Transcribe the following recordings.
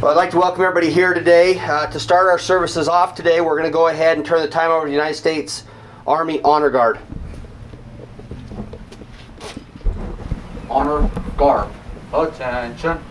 Well, I'd like to welcome everybody here today. To start our services off today, we're going to go ahead and turn the time over to the United States Army Honor Guard. Honor Guard. Attention.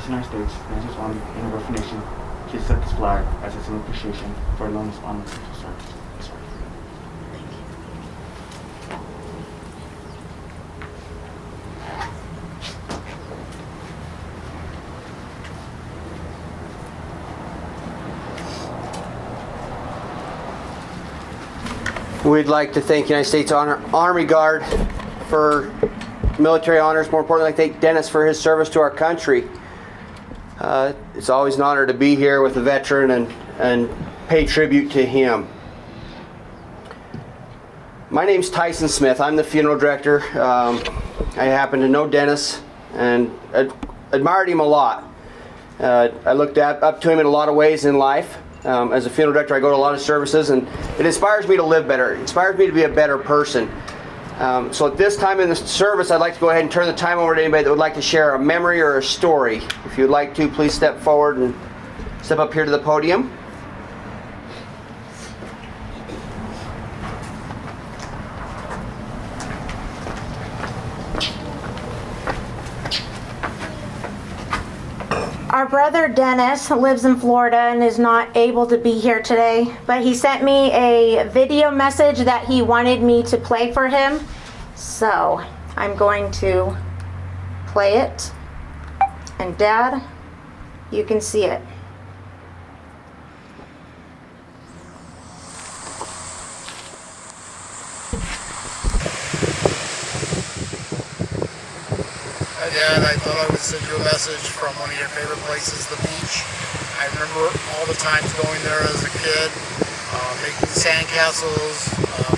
United States, United States Army, and the Gulf Nation, please accept this flag as a symbol of appreciation for allowing us honor to service. We'd like to thank United States Army Guard for military honors. More importantly, I'd like to thank Dennis for his service to our country. It's always an honor to be here with a veteran and pay tribute to him. My name's Tyson Smith. I'm the funeral director. I happen to know Dennis and admired him a lot. I looked up to him in a lot of ways in life. As a funeral director, I go to a lot of services, and it inspires me to live better. It inspires me to be a better person. So at this time in the service, I'd like to go ahead and turn the time over to anybody that would like to share a memory or a story. If you'd like to, please step forward and step up here to the podium. Our brother Dennis lives in Florida and is not able to be here today, but he sent me a video message that he wanted me to play for him. So I'm going to play it. And Dad, you can see it. Hi Dad, I thought I would send you a message from one of your favorite places, the beach. I remember all the times going there as a kid, making sandcastles,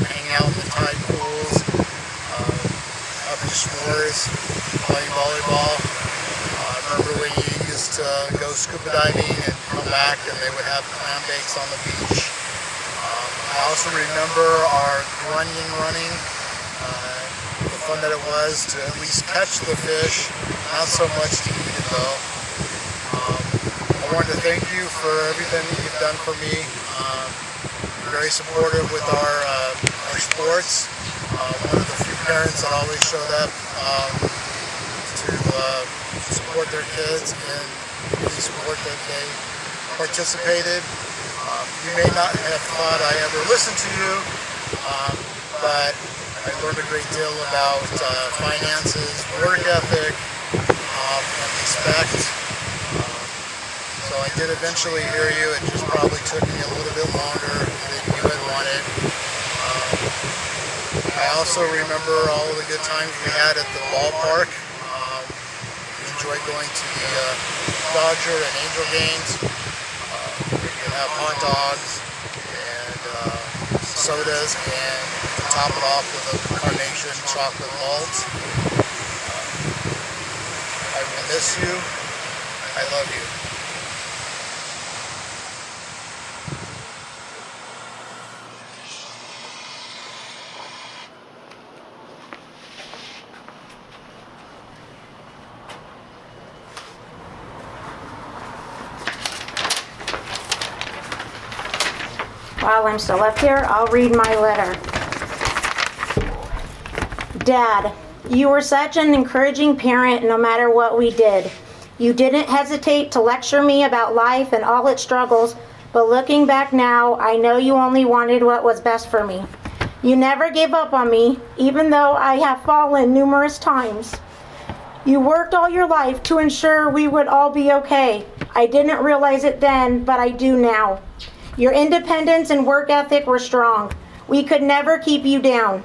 hanging out in the tide pools, having s'mores, playing volleyball. I remember when you used to go scuba diving and come back and they would have clam bakes on the beach. I also remember our grunting and running. The fun that it was to at least catch the fish, not so much to eat it though. I wanted to thank you for everything that you've done for me. You're very supportive with our sports. One of the few parents that always showed up to support their kids in any sport that they participated. You may not have thought I ever listened to you, but I learned a great deal about finances, work ethic, and respect. So I did eventually hear you. It just probably took me a little bit longer than you had wanted. I also remember all the good times we had at the ballpark. We enjoyed going to the Dodger and Angel games. We could have hot dogs and sodas and top it off with a carnation chocolate malt. I will miss you. I love you. While I'm still up here, I'll read my letter. Dad, you were such an encouraging parent no matter what we did. You didn't hesitate to lecture me about life and all its struggles, but looking back now, I know you only wanted what was best for me. You never gave up on me, even though I have fallen numerous times. You worked all your life to ensure we would all be okay. I didn't realize it then, but I do now. Your independence and work ethic were strong. We could never keep you down.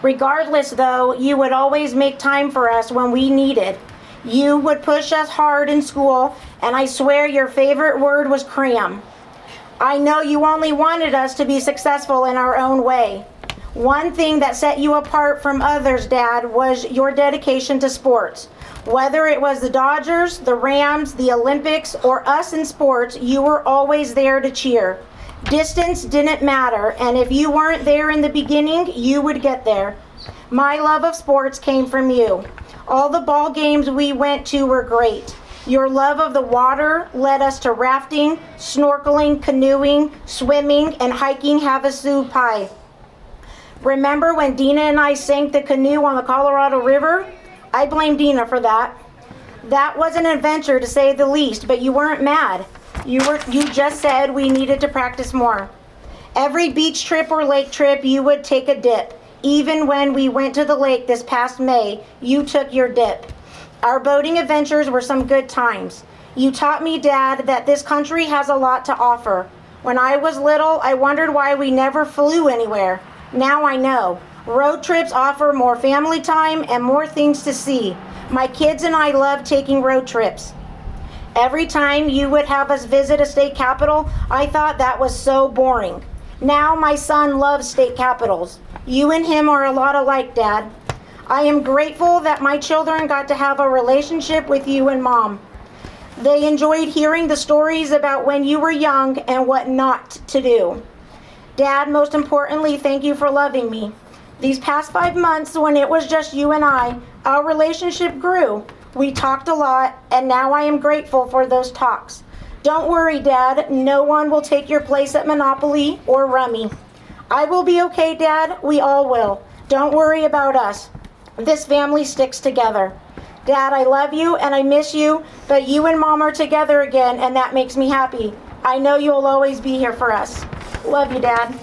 Regardless, though, you would always make time for us when we needed. You would push us hard in school, and I swear your favorite word was cram. I know you only wanted us to be successful in our own way. One thing that set you apart from others, Dad, was your dedication to sports. Whether it was the Dodgers, the Rams, the Olympics, or us in sports, you were always there to cheer. Distance didn't matter, and if you weren't there in the beginning, you would get there. My love of sports came from you. All the ball games we went to were great. Your love of the water led us to rafting, snorkeling, canoeing, swimming, and hiking Havasu Pai. Remember when Dina and I sank the canoe on the Colorado River? I blame Dina for that. That was an adventure to say the least, but you weren't mad. You just said we needed to practice more. Every beach trip or lake trip, you would take a dip. Even when we went to the lake this past May, you took your dip. Our boating adventures were some good times. You taught me, Dad, that this country has a lot to offer. When I was little, I wondered why we never flew anywhere. Now I know. Road trips offer more family time and more things to see. My kids and I love taking road trips. Every time you would have us visit a state capital, I thought that was so boring. Now my son loves state capitals. You and him are a lot alike, Dad. I am grateful that my children got to have a relationship with you and Mom. They enjoyed hearing the stories about when you were young and what not to do. Dad, most importantly, thank you for loving me. These past 5 months, when it was just you and I, our relationship grew. We talked a lot, and now I am grateful for those talks. Don't worry, Dad. No one will take your place at Monopoly or Rummy. I will be okay, Dad. We all will. Don't worry about us. This family sticks together. Dad, I love you and I miss you, but you and Mom are together again, and that makes me happy. I know you'll always be here for us. Love you, Dad.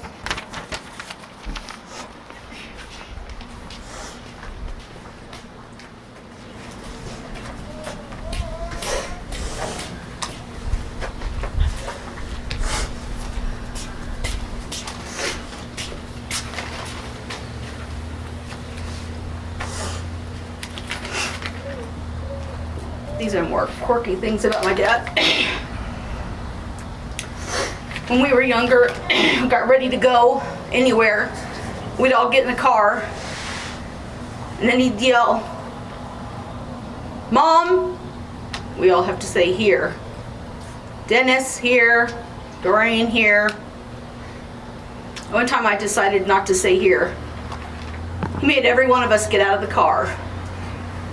These are more quirky things about my dad. When we were younger, got ready to go anywhere, we'd all get in the car, and then he'd yell, "Mom!" We all have to say here. "Dennis here, Doreen here." One time I decided not to say here. He made every one of us get out of the car,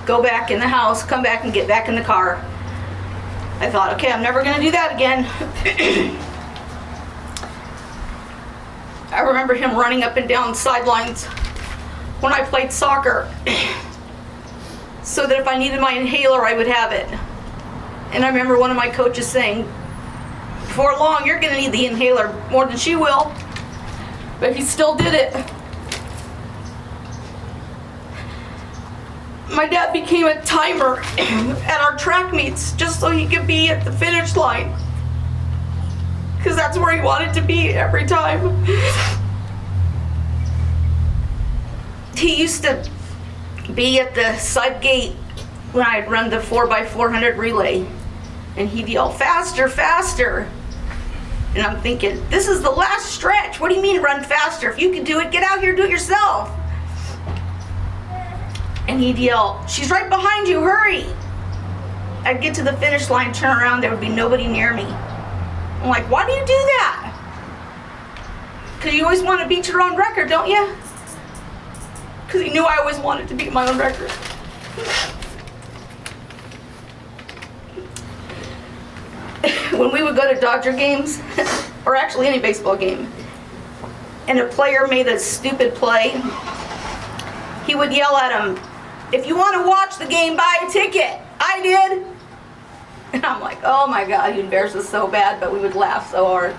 go back in the house, come back and get back in the car. I thought, okay, I'm never gonna do that again. I remember him running up and down sidelines when I played soccer so that if I needed my inhaler, I would have it. And I remember one of my coaches saying, "Before long, you're gonna need the inhaler more than she will." But he still did it. My dad became a timer at our track meets just so he could be at the finish line, because that's where he wanted to be every time. He used to be at the side gate when I'd run the 4x400 relay, and he'd yell, "Faster, faster." And I'm thinking, this is the last stretch. What do you mean run faster? If you can do it, get out here, do it yourself. And he'd yell, "She's right behind you, hurry." I'd get to the finish line, turn around, there would be nobody near me. I'm like, why do you do that? Because you always want to beat your own record, don't you? Because he knew I always wanted to beat my own record. When we would go to Dodger games, or actually any baseball game, and a player made a stupid play, he would yell at him, "If you want to watch the game, buy a ticket." I did. And I'm like, oh my God, he embarrassed us so bad, but we would laugh so hard.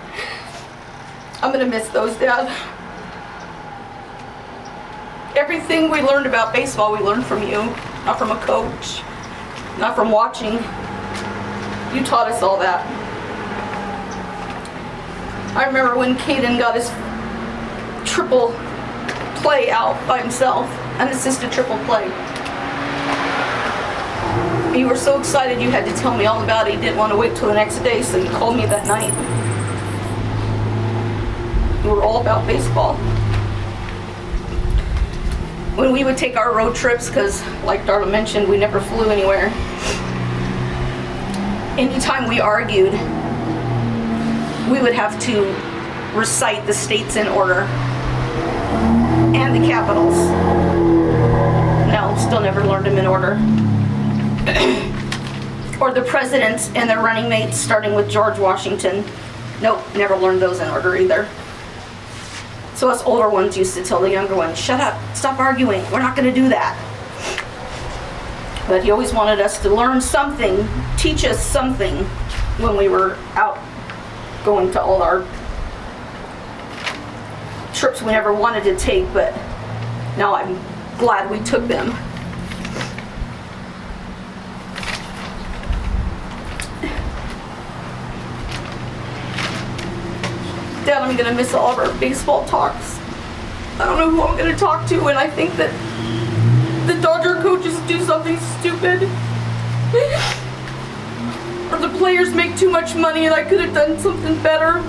I'm gonna miss those, Dad. Everything we learned about baseball, we learned from you, not from a coach, not from watching. You taught us all that. I remember when Caden got his triple play out by himself, an assisted triple play. You were so excited you had to tell me all about it. You didn't want to wait till the next day, so you called me that night. We were all about baseball. When we would take our road trips, because like Darla mentioned, we never flew anywhere. Anytime we argued, we would have to recite the states in order and the capitals. No, still never learned them in order. Or the presidents and their running mates, starting with George Washington. Nope, never learned those in order either. So us older ones used to tell the younger ones, "Shut up, stop arguing, we're not gonna do that." But he always wanted us to learn something, teach us something when we were out going to all our trips we never wanted to take, but now I'm glad we took them. Dad, I'm gonna miss all of our baseball talks. I don't know who I'm gonna talk to when I think that the Dodger coaches do something stupid. Or the players make too much money and I could have done something better.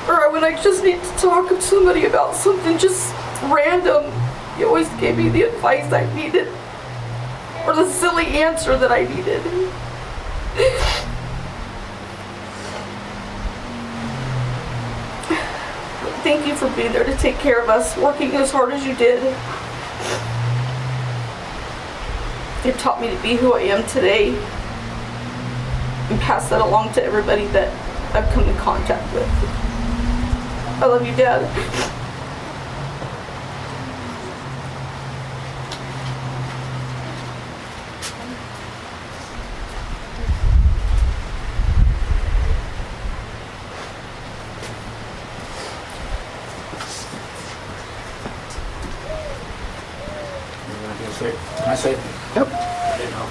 Or when I just need to talk to somebody about something just random. You always gave me the advice I needed. Or the silly answer that I needed. Thank you for being there to take care of us, working as hard as you did. It taught me to be who I am today and pass that along to everybody that I've come in contact with. I love you, Dad. say, can I say? Yep. I didn't know.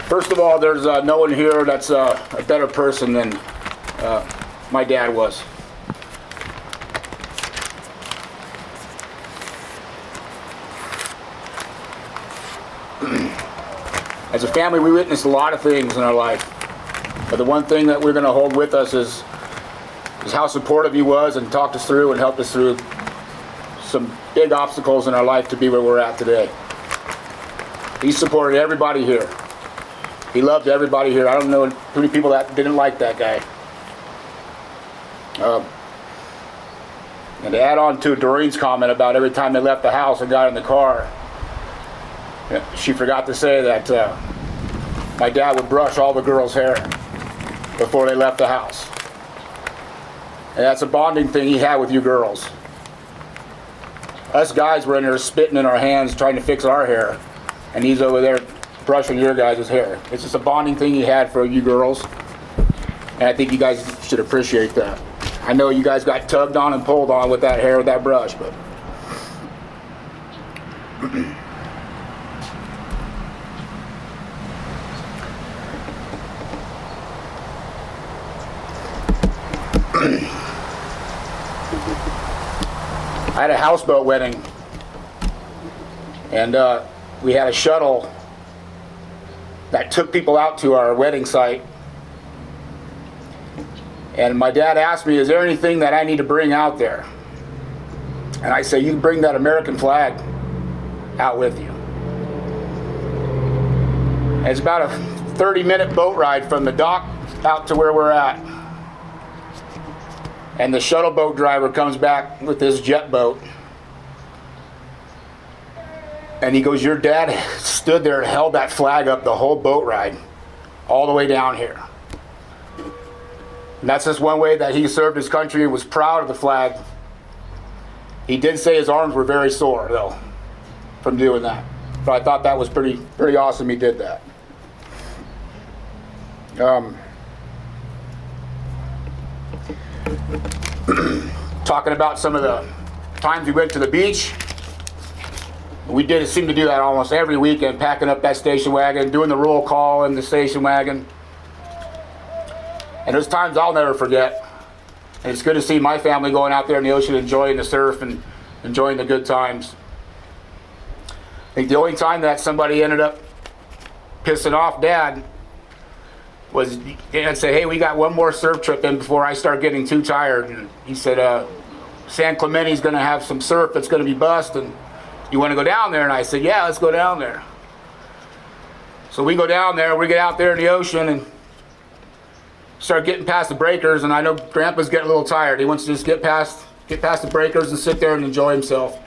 First of all, there's no one here that's a better person than my dad was. As a family, we witnessed a lot of things in our life, but the one thing that we're going to hold with us is how supportive he was and talked us through and helped us through some big obstacles in our life to be where we're at today. He supported everybody here. He loved everybody here. I don't know too many people that didn't like that guy. And to add on to Doreen's comment about every time they left the house and got in the car, she forgot to say that my dad would brush all the girls' hair before they left the house. And that's a bonding thing he had with you girls. Us guys were in there spitting in our hands trying to fix our hair, and he's over there brushing your guys' hair. It's just a bonding thing he had for you girls, and I think you guys should appreciate that. I know you guys got tugged on and pulled on with that hair, with that brush, but I had a houseboat wedding, and we had a shuttle that took people out to our wedding site. And my dad asked me, is there anything that I need to bring out there? And I say, you can bring that American flag out with you. And it's about a 30-minute boat ride from the dock out to where we're at. And the shuttle boat driver comes back with this jet boat. And he goes, your dad stood there and held that flag up the whole boat ride, all the way down here. And that's just one way that he served his country and was proud of the flag. He did say his arms were very sore, though, from doing that. But I thought that was pretty awesome he did that. Talking about some of the times we went to the beach. We seem to do that almost every weekend, packing up that station wagon, doing the roll call in the station wagon. And those times I'll never forget. And it's good to see my family going out there in the ocean, enjoying the surf and enjoying the good times. I think the only time that somebody ended up pissing off Dad was, and said, hey, we got one more surf trip in before I start getting too tired. And he said, San Clemente's going to have some surf that's going to be bust, and you want to go down there? And I said, yeah, let's go down there. So we go down there, we get out there in the ocean and start getting past the breakers, and I know Grandpa's getting a little tired. He wants to just get past the breakers and sit there and enjoy himself.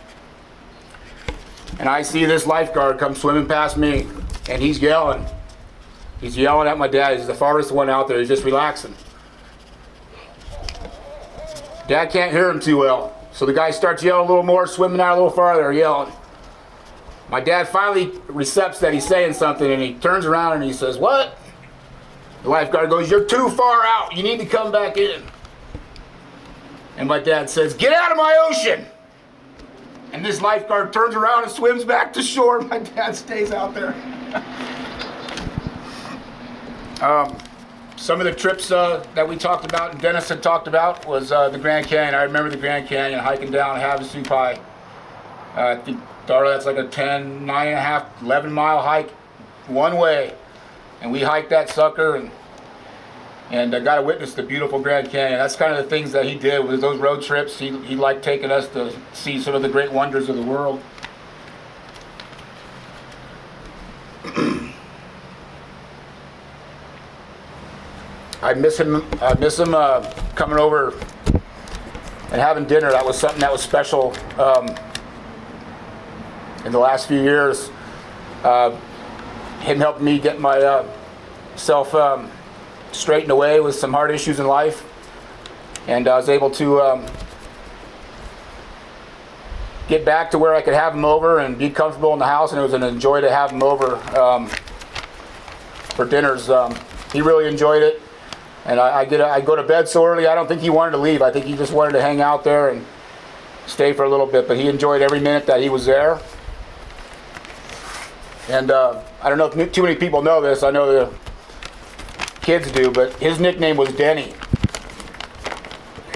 And I see this lifeguard come swimming past me, and he's yelling. He's yelling at my dad. He's the farthest one out there. He's just relaxing. Dad can't hear him too well. So the guy starts yelling a little more, swimming out a little farther, yelling. My dad finally accepts that he's saying something, and he turns around and he says, what? The lifeguard goes, you're too far out. You need to come back in. And my dad says, get out of my ocean. And this lifeguard turns around and swims back to shore. My dad stays out there. Some of the trips that we talked about and Dennis had talked about was the Grand Canyon. I remember the Grand Canyon, hiking down Havasu Pie. I think that's like a 10, 9.5, 11-mile hike one way. And we hiked that sucker and got to witness the beautiful Grand Canyon. That's kind of the things that he did with those road trips. He liked taking us to see some of the great wonders of the world. I miss him coming over and having dinner. That was something that was special in the last few years. Him helping me get my self straightened away with some hard issues in life, and I was able to get back to where I could have him over and be comfortable in the house, and it was an joy to have him over for dinners He really enjoyed it. And I go to bed so early, I don't think he wanted to leave. I think he just wanted to hang out there and stay for a little bit, but he enjoyed every minute that he was there. And I don't know if too many people know this. I know the kids do, but his nickname was Denny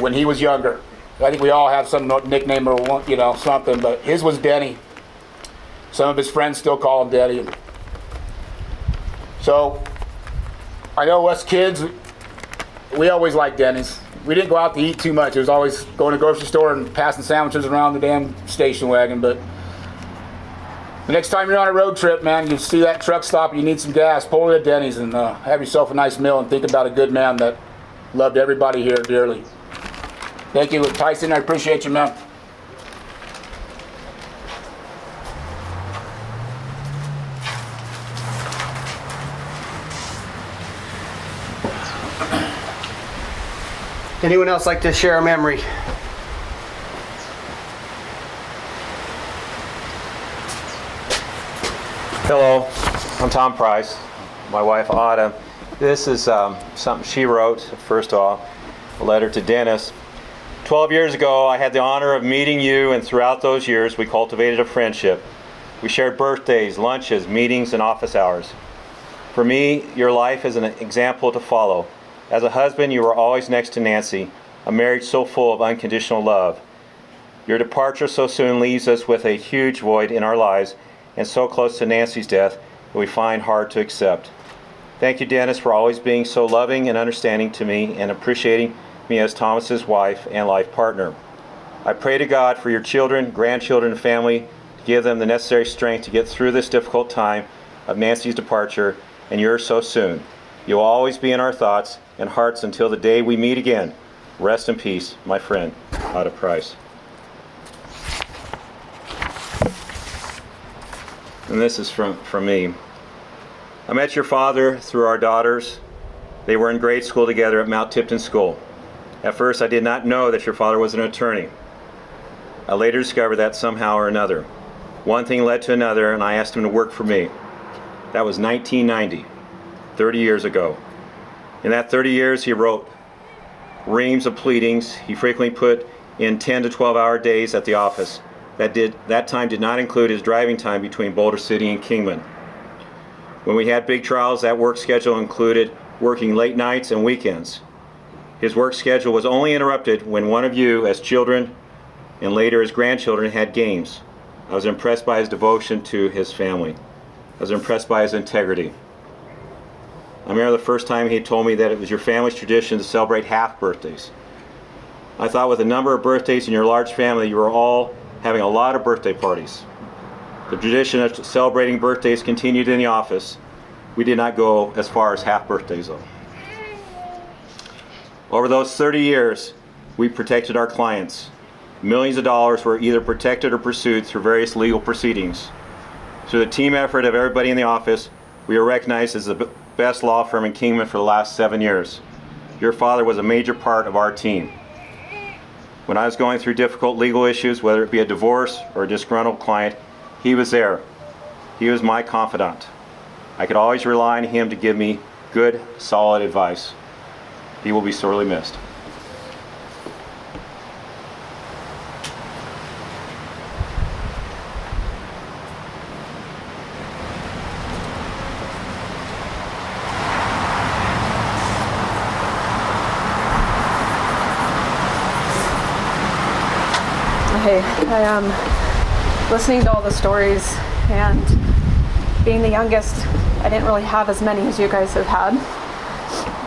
when he was younger. I think we all have some nickname or something, but his was Denny. Some of his friends still call him Denny. So I know us kids, we always liked Denny's. We didn't go out to eat too much. It was always going to the grocery store and passing sandwiches around the damn station wagon. But the next time you're on a road trip, man, you see that truck stop and you need some gas, pull it at Denny's and have yourself a nice meal and think about a good man that loved everybody here dearly. Thank you, Tyson. I appreciate you, man. Anyone else like to share a memory? Hello, I'm Tom Price. My wife Autumn. This is something she wrote. First off, a letter to Dennis. 12 years ago, I had the honor of meeting you, and throughout those years, we cultivated a friendship. We shared birthdays, lunches, meetings, and office hours. For me, your life is an example to follow. As a husband, you were always next to Nancy, a marriage so full of unconditional love. Your departure so soon leaves us with a huge void in our lives, and so close to Nancy's death that we find hard to accept. Thank you, Dennis, for always being so loving and understanding to me and appreciating me as Thomas's wife and life partner. I pray to God for your children, grandchildren, and family to give them the necessary strength to get through this difficult time of Nancy's departure and yours so soon. You will always be in our thoughts and hearts until the day we meet again. Rest in peace, my friend, Ada Price. And this is from me. I met your father through our daughters. They were in grade school together at Mount Tipton School. At first, I did not know that your father was an attorney. I later discovered that somehow or another. One thing led to another, and I asked him to work for me. That was 1990, 30 years ago. In that 30 years, he wrote reams of pleadings. He frequently put in 10 to 12-hour days at the office. That time did not include his driving time between Boulder City and Kingman. When we had big trials, that work schedule included working late nights and weekends. His work schedule was only interrupted when one of you, as children and later as grandchildren, had games. I was impressed by his devotion to his family. I was impressed by his integrity. I remember the first time he told me that it was your family's tradition to celebrate half birthdays. I thought with the number of birthdays in your large family, you were all having a lot of birthday parties. The tradition of celebrating birthdays continued in the office. We did not go as far as half birthdays though. Over those 30 years, we protected our clients. Millions of dollars were either protected or pursued through various legal proceedings. Through the team effort of everybody in the office, we are recognized as the best law firm in Kingman for the last 7 years. Your father was a major part of our team. When I was going through difficult legal issues, whether it be a divorce or a disgruntled client, he was there. He was my confidant. I could always rely on him to give me good, solid advice. He will be sorely missed. Hey, I am listening to all the stories, and being the youngest, I didn't really have as many as you guys have had.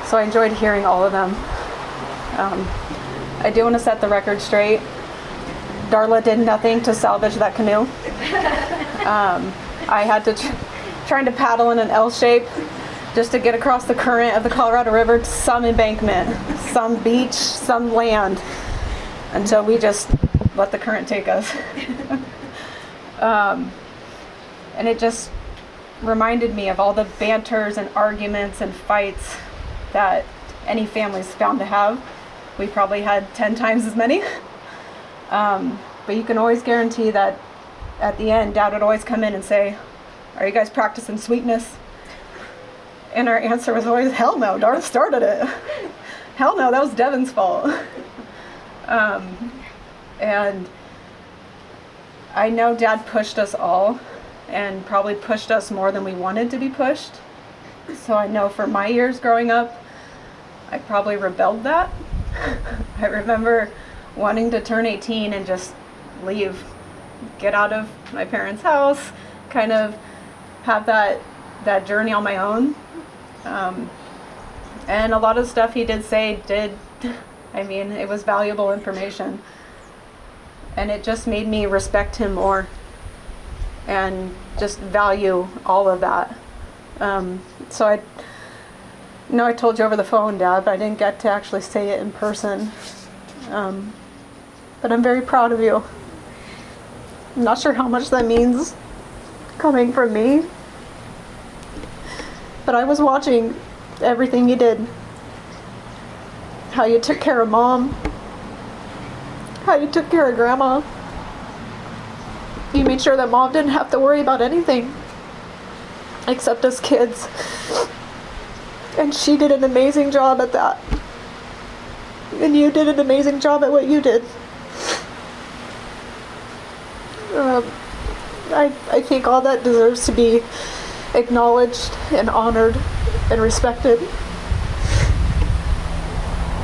So I enjoyed hearing all of them. I do want to set the record straight. Darla did nothing to salvage that canoe. I had to trying to paddle in an L shape just to get across the current of the Colorado River to some embankment, some beach, some land, until we just let the current take us. And it just reminded me of all the banters and arguments and fights that any family's bound to have. We probably had 10 times as many. But you can always guarantee that at the end, Dad would always come in and say, "Are you guys practicing sweetness?" And our answer was always, hell no, Darth started it. Hell no, that was Devin's fault. And I know Dad pushed us all, and probably pushed us more than we wanted to be pushed. So I know for my years growing up, I probably rebelled that. I remember wanting to turn 18 and just leave, get out of my parents' house, kind of have that journey on my own. And a lot of stuff he did say it was valuable information. And it just made me respect him more and just value all of that. So I told you over the phone, Dad, but I didn't get to actually say it in person. But I'm very proud of you. I'm not sure how much that means coming from me, but I was watching everything you did. How you took care of Mom, how you took care of Grandma. You made sure that Mom didn't have to worry about anything except us kids. And she did an amazing job at that. And you did an amazing job at what you did. I think all that deserves to be acknowledged and honored and respected.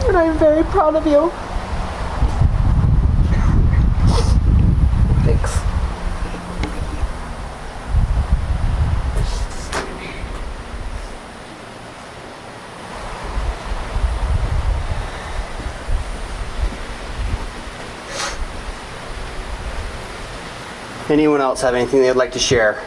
And I'm very proud of you. Thanks. Anyone else have anything they'd like to share?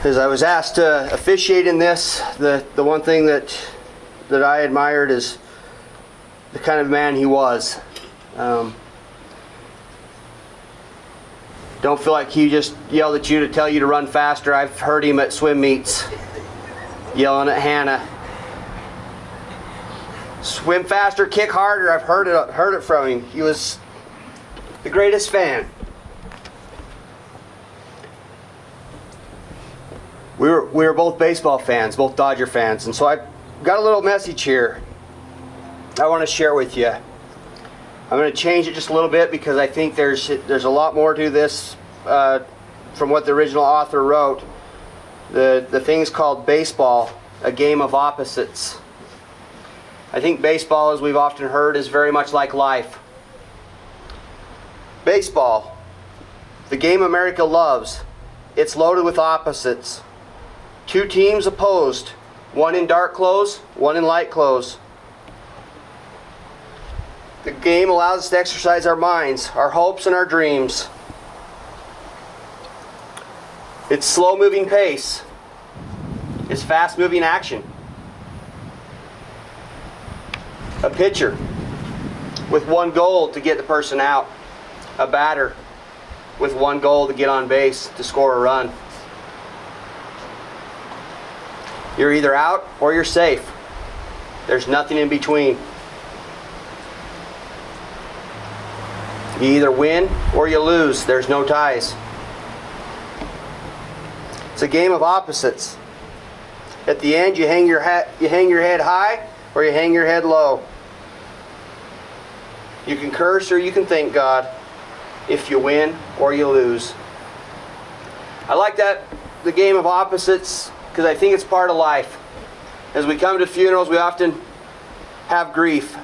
As I was asked to officiate in this, the one thing that I admired is the kind of man he was. Don't feel like he just yelled at you to tell you to run faster. I've heard him at swim meets yelling at Hannah. Swim faster, kick harder. I've heard it from him. He was the greatest fan. We were both baseball fans, both Dodger fans, and so I got a little message here I want to share with you. I'm going to change it just a little bit because I think there's a lot more to this from what the original author wrote. The thing's called baseball, a game of opposites. I think baseball, as we've often heard, is very much like life. Baseball, the game America loves, it's loaded with opposites. Two teams opposed, one in dark clothes, one in light clothes. The game allows us to exercise our minds, our hopes, and our dreams. It's slow-moving pace. It's fast-moving action. A pitcher with one goal to get the person out. A batter with one goal to get on base to score a run. You're either out or you're safe. There's nothing in between. You either win or you lose. There's no ties. It's a game of opposites. At the end, you hang your head high or you hang your head low. You can curse or you can thank God if you win or you lose. I like the game of opposites, because I think it's part of life. As we come to funerals, we often have grief.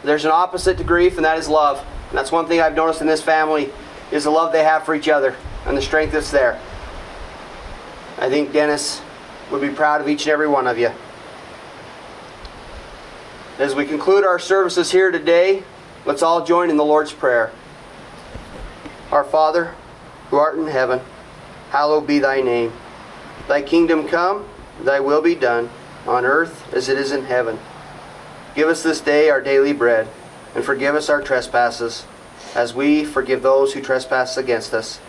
There's an opposite to grief, and that is love. And that's one thing I've noticed in this family, is the love they have for each other and the strength that's there. I think Dennis would be proud of each and every one of you. As we conclude our services here today, let's all join in the Lord's Prayer. Our Father, who art in heaven, hallowed be thy name. Thy kingdom come, thy will be done, on earth as it is in heaven. Give us this day our daily bread, and forgive us our trespasses, as we forgive those who trespass against us.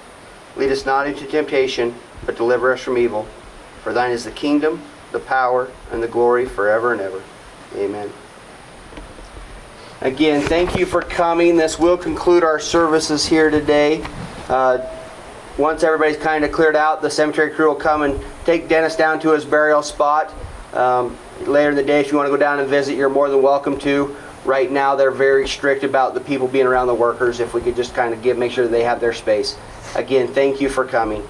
Lead us not into temptation, but deliver us from evil. For thine is the kingdom, the power, and the glory forever and ever. Amen. Again, thank you for coming. This will conclude our services here today. Once everybody's kind of cleared out, the cemetery crew will come and take Dennis down to his burial spot. Later in the day, if you want to go down and visit, you're more than welcome to. Right now, they're very strict about the people being around the workers. If we could just kind of make sure that they have their space. Again, thank you for coming.